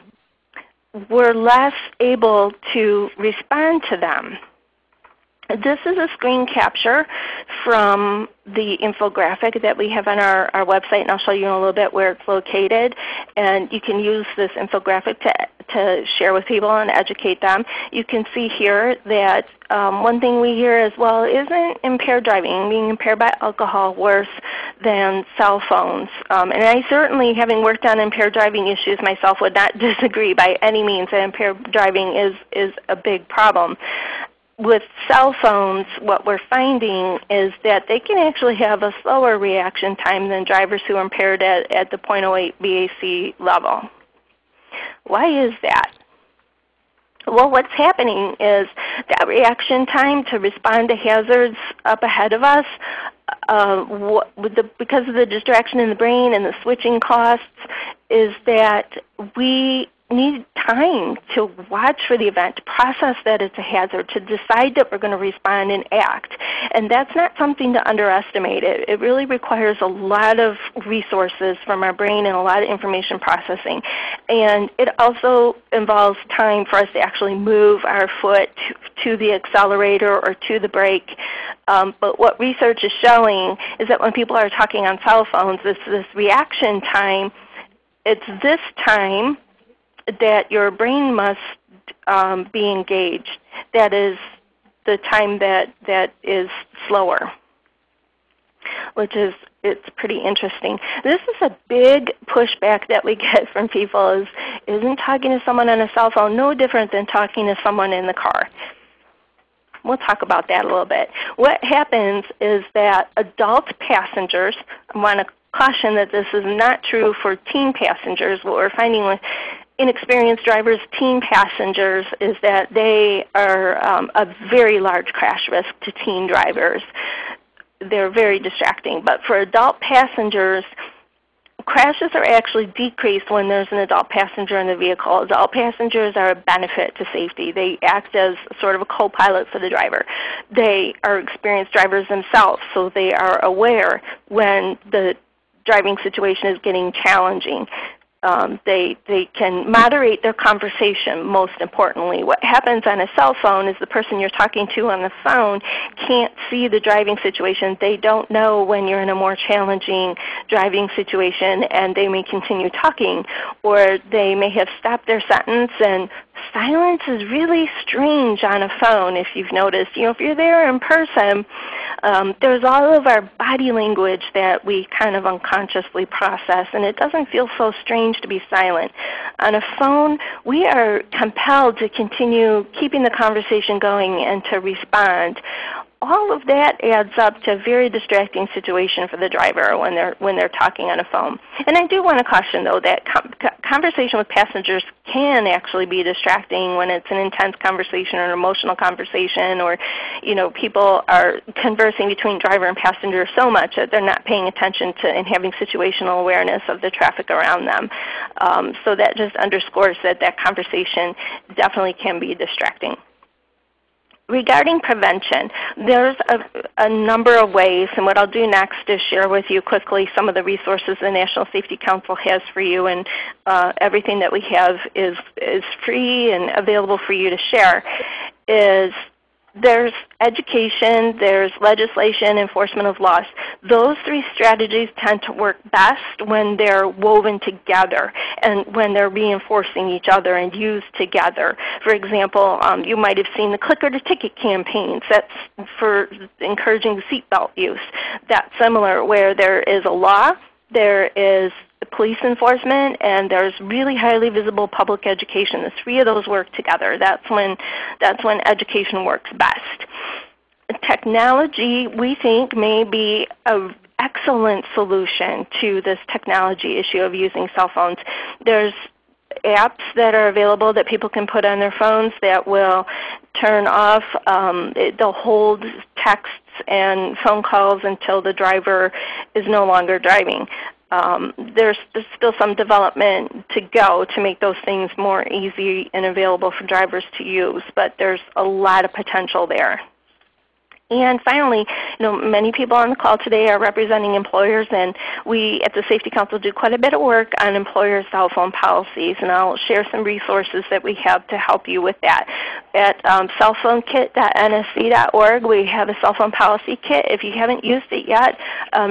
we're less able to respond to them. This is a screen capture from the infographic that we have on our website, and I'll show you in a little bit where it's located. And you can use this infographic to share with people and educate them. You can see here that one thing we hear as well isn't impaired driving, being impaired by alcohol, worse than cell phones. And I certainly, having worked on impaired driving issues myself, would not disagree by any means that impaired driving is a big problem. With cell phones, what we're finding is that they can actually have a slower reaction time than drivers who are impaired at the 0.08 BAC level. Why is that? Well, what's happening is that reaction time to respond to hazards up ahead of us, because of the distraction in the brain and the switching costs, is that we need time to watch for the event, to process that it's a hazard, to decide that we're going to respond and act. And that's not something to underestimate. It really requires a lot of resources from our brain and a lot of information processing. And it also involves time for us to actually move our foot to the accelerator or to the brake. But what research is showing is that when people are talking on cell phones, this reaction time, it's this time that your brain must be engaged. That is the time that is slower, which is, it's pretty interesting. This is a big pushback that we get from people is, isn't talking to someone on a cell phone no different than talking to someone in the car? We'll talk about that a little bit. What happens is that adult passengers, I want to caution that this is not true for teen passengers. What we're finding with inexperienced drivers, teen passengers, is that they are a very large crash risk to teen drivers. They're very distracting. But for adult passengers, crashes are actually decreased when there's an adult passenger in the vehicle. Adult passengers are a benefit to safety. They act as sort of a co-pilot for the driver. They are experienced drivers themselves, so they are aware when the driving situation is getting challenging. They can moderate their conversation, most importantly. What happens on a cell phone is the person you're talking to on the phone can't see the driving situation. They don't know when you're in a more challenging driving situation, and they may continue talking, or they may have stopped their sentence. And silence is really strange on a phone, if you've noticed. If you're there in person, there's all of our body language that we kind of unconsciously process, and it doesn't feel so strange to be silent. On a phone, we are compelled to continue keeping the conversation going and to respond. All of that adds up to a very distracting situation for the driver when they're talking on a phone. And I do want to caution, though, that conversation with passengers can actually be distracting when it's an intense conversation or an emotional conversation, or people are conversing between driver and passenger so much that they're not paying attention to and having situational awareness of the traffic around them. So that just underscores that conversation definitely can be distracting. Regarding prevention, there's a number of ways, and what I'll do next is share with you quickly some of the resources the National Safety Council has for you, and everything that we have is free and available for you to share. There's education, there's legislation, enforcement of laws. Those three strategies tend to work best when they're woven together and when they're reinforcing each other and used together. For example, you might have seen the clicker to ticket campaigns. That's for encouraging seatbelt use. That's similar, where there is a law, there is police enforcement, and there's really highly visible public education. The three of those work together. That's when education works best. Technology, we think, may be an excellent solution to this technology issue of using cell phones. There's apps that are available that people can put on their phones that will turn off, they'll hold texts and phone calls until the driver is no longer driving. There's still some development to go to make those things more easy and available for drivers to use, but there's a lot of potential there. And finally, many people on the call today are representing employers, and we at the Safety Council do quite a bit of work on employer cell phone policies, and I'll share some resources that we have to help you with that. At cellphonekit.nsc.org, we have a cell phone policy kit. If you haven't used it yet,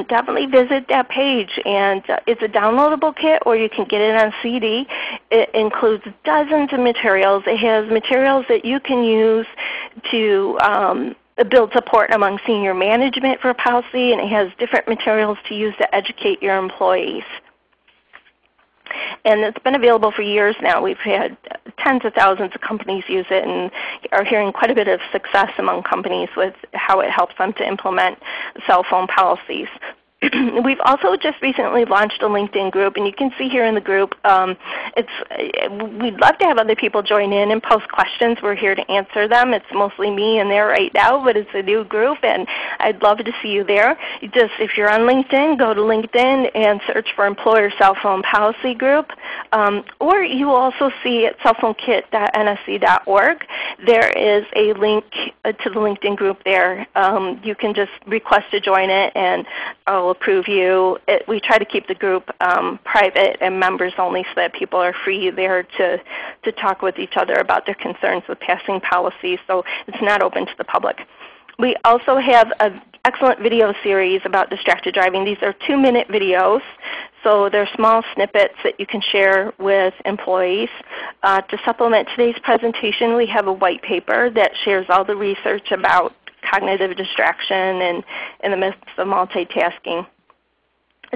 definitely visit that page. And it's a downloadable kit, or you can get it on CD. It includes dozens of materials. It has materials that you can use to build support among senior management for policy, and it has different materials to use to educate your employees. And it's been available for years now. We've had tens of thousands of companies use it and are hearing quite a bit of success among companies with how it helps them to implement cell phone policies. We've also just recently launched a LinkedIn group, and you can see here in the group, we'd love to have other people join in and post questions. We're here to answer them. It's mostly me in there right now, but it's a new group, and I'd love to see you there. If you're on LinkedIn, go to LinkedIn and search for Employer Cell Phone Policy Group, or you will also see at cellphonekit.nsc.org, there is a link to the LinkedIn group there. You can just request to join it, and I'll approve you. We try to keep the group private and members only so that people are free there to talk with each other about their concerns with passing policies, so it's not open to the public. We also have an excellent video series about distracted driving. These are 2-minute videos, so they're small snippets that you can share with employees. To supplement today's presentation, we have a white paper that shares all the research about cognitive distraction and the myths of multitasking.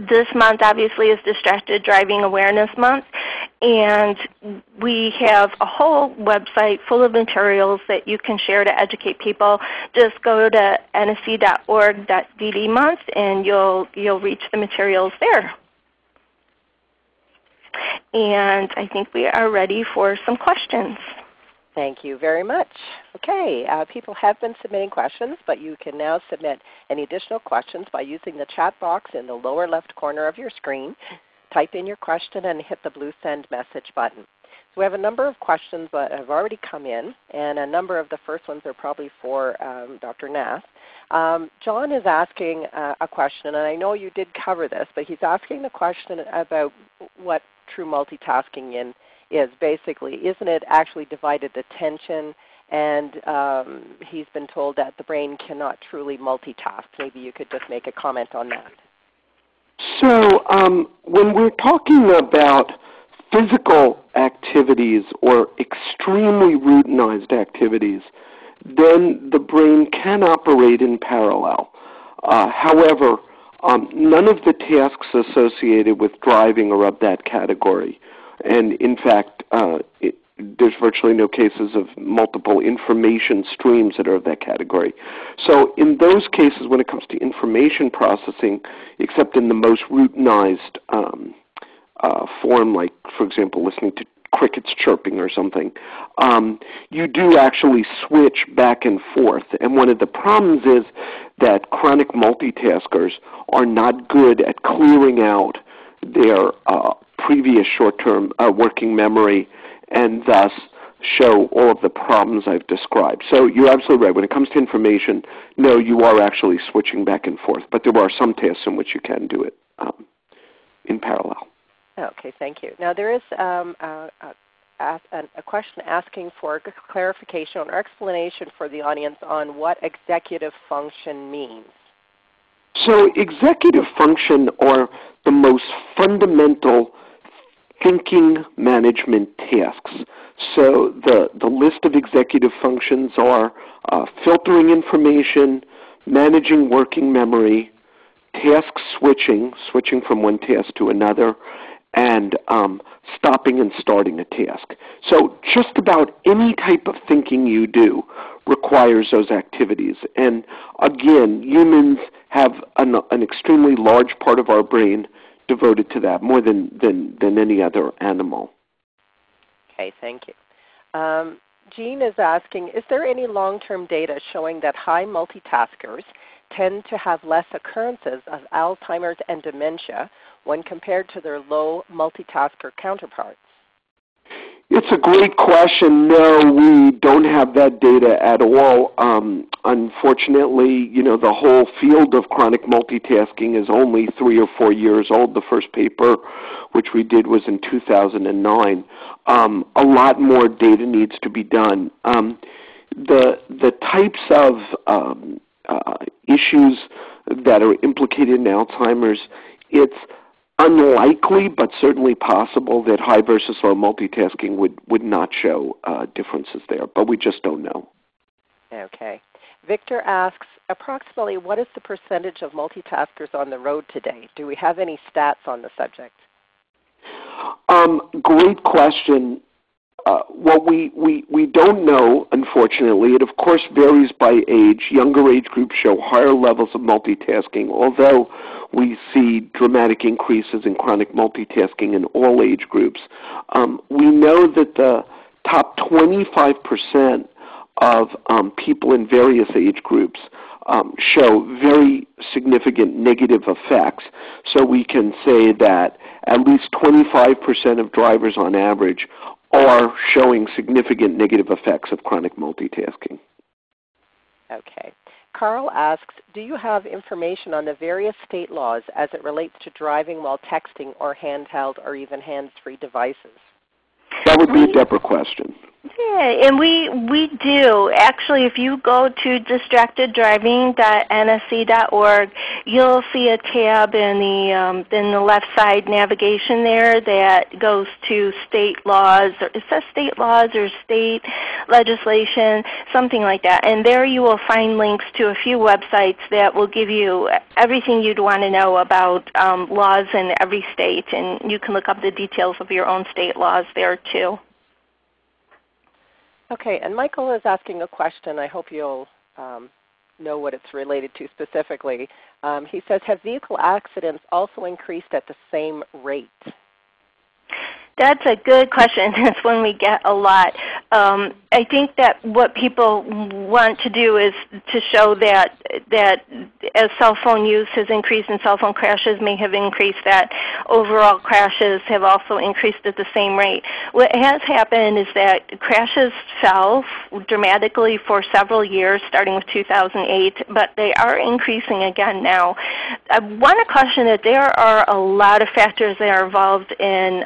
This month obviously is Distracted Driving Awareness Month, and we have a whole website full of materials that you can share to educate people. Just go to nsc.org/dd-month and you'll reach the materials there. And I think we are ready for some questions. Thank you very much. Okay, people have been submitting questions, but you can now submit any additional questions by using the chat box in the lower left corner of your screen. Type in your question and hit the blue send message button. So we have a number of questions that have already come in, and a number of the first ones are probably for Dr. Nass. John is asking a question, and I know you did cover this, but he's asking the question about what true multitasking is basically. Isn't it actually divided attention? And he's been told that the brain cannot truly multitask. Maybe you could just make a comment on that. So when we're talking about physical activities or extremely routinized activities, then the brain can operate in parallel. However, none of the tasks associated with driving are of that category. And in fact, there's virtually no cases of multiple information streams that are of that category. So in those cases, when it comes to information processing, except in the most routinized form, like, for example, listening to crickets chirping or something, you do actually switch back and forth. And one of the problems is that chronic multitaskers are not good at clearing out their previous short-term working memory, and thus show all of the problems I've described. So you're absolutely right. When it comes to information, no, you are actually switching back and forth, but there are some tasks in which you can do it in parallel. Okay, thank you. Now there is a question asking for clarification or explanation for the audience on what executive function means. So executive function are the most fundamental thinking management tasks. So the list of executive functions are filtering information, managing working memory, task switching from one task to another, and stopping and starting a task. So just about any type of thinking you do requires those activities. And again, humans have an extremely large part of our brain devoted to that, more than any other animal. Okay, thank you. Jean is asking, is there any long-term data showing that high multitaskers tend to have less occurrences of Alzheimer's and dementia when compared to their low multitasker counterparts? It's a great question. No, we don't have that data at all. Unfortunately, the whole field of chronic multitasking is only 3 or 4 years old. The first paper, which we did, was in 2009. A lot more data needs to be done. The types of issues that are implicated in Alzheimer's, it's unlikely, but certainly possible that high versus low multitasking would not show differences there, but we just don't know. Okay. Victor asks, approximately what is the percentage of multitaskers on the road today? Do we have any stats on the subject? Great question. what we don't know, unfortunately, it of course varies by age. Younger age groups show higher levels of multitasking, although we see dramatic increases in chronic multitasking in all age groups. We know that the top 25% of people in various age groups show very significant negative effects. So we can say that at least 25% of drivers on average are showing significant negative effects of chronic multitasking. Okay. Carl asks, do you have information on the various state laws as it relates to driving while texting or handheld or even hands-free devices? That would be a Deborah question. Yeah, and we do. Actually, if you go to distracteddriving.nsc.org, you'll see a tab in the left side navigation there that goes to state laws. It says state laws or state legislation, something like that. And there you will find links to a few websites that will give you everything you'd want to know about laws in every state. And you can look up the details of your own state laws there too. Okay, and Michael is asking a question. I hope you'll know what it's related to specifically. He says, have vehicle accidents also increased at the same rate? That's a good question. That's one we get a lot. I think that what people want to do is to show that as cell phone use has increased and cell phone crashes may have increased, that overall crashes have also increased at the same rate. What has happened is that crashes fell dramatically for several years, starting with 2008, but they are increasing again now. I want to caution that there are a lot of factors that are involved in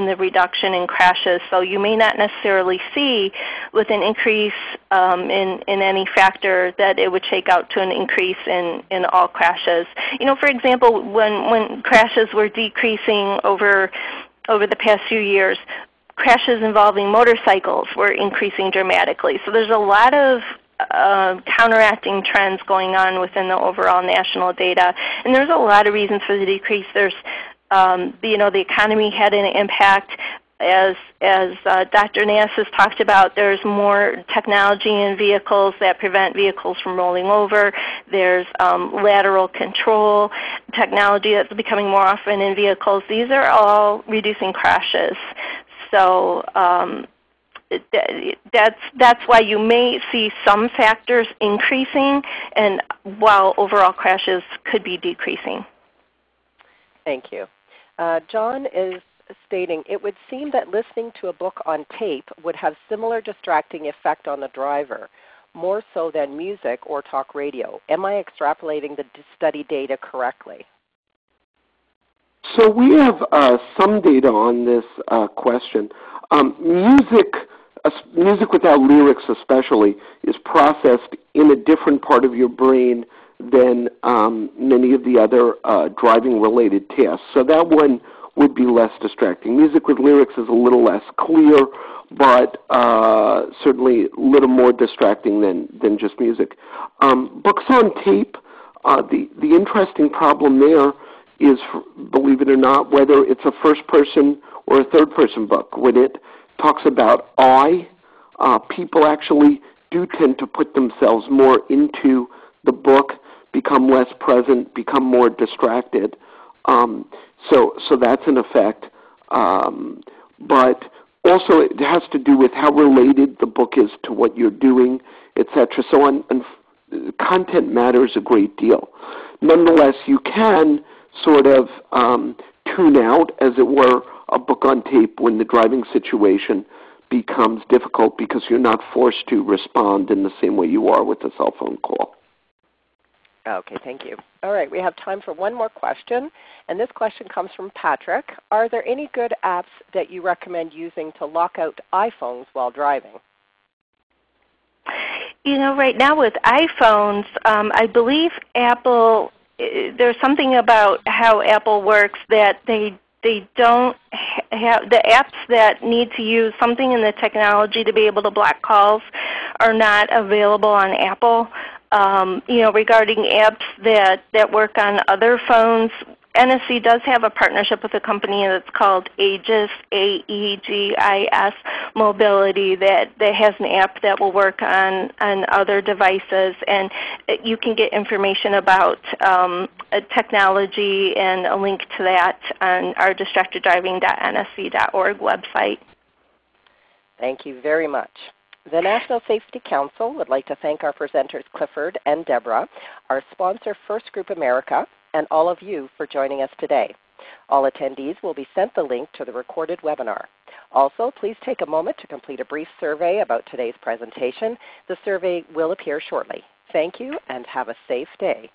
the reduction in crashes. So you may not necessarily see with an increase in any factor that it would shake out to an increase in all crashes. You know, for example, when crashes were decreasing over the past few years, crashes involving motorcycles were increasing dramatically. So there's a lot of counteracting trends going on within the overall national data. And there's a lot of reasons for the decrease. There's the economy had an impact. As Dr. Nass has talked about, there's more technology in vehicles that prevent vehicles from rolling over. There's lateral control technology that's becoming more often in vehicles. These are all reducing crashes. So that's why you may see some factors increasing, and while overall crashes could be decreasing. Thank you. John is stating, it would seem that listening to a book on tape would have similar distracting effect on the driver, more so than music or talk radio. Am I extrapolating the study data correctly? So we have some data on this question. Music without lyrics especially is processed in a different part of your brain than many of the other driving-related tasks. So that one would be less distracting. Music with lyrics is a little less clear, but certainly a little more distracting than just music. Books on tape, the interesting problem there is, believe it or not, whether it's a first-person or a third-person book. When it talks about I, people actually do tend to put themselves more into the book, become less present, become more distracted. So that's an effect. But also it has to do with how related the book is to what you're doing, etc. So content matters a great deal. Nonetheless, you can sort of tune out, as it were, a book on tape when the driving situation becomes difficult because you're not forced to respond in the same way you are with a cell phone call. Okay, thank you. All right, we have time for one more question, and this question comes from Patrick. Are there any good apps that you recommend using to lock out iPhones while driving? You know, right now with iPhones, I believe Apple, there's something about how Apple works that they don't have, the apps that need to use something in the technology to be able to block calls are not available on Apple. Regarding apps that work on other phones, NSC does have a partnership with a company that's called Aegis, AEGIS Mobility, that has an app that will work on other devices, and you can get information about technology and a link to that on our distracteddriving.nsc.org website. Thank you very much. The National Safety Council would like to thank our presenters Clifford and Deborah, our sponsor First Group America, and all of you for joining us today. All attendees will be sent the link to the recorded webinar. Also, please take a moment to complete a brief survey about today's presentation. The survey will appear shortly. Thank you and have a safe day.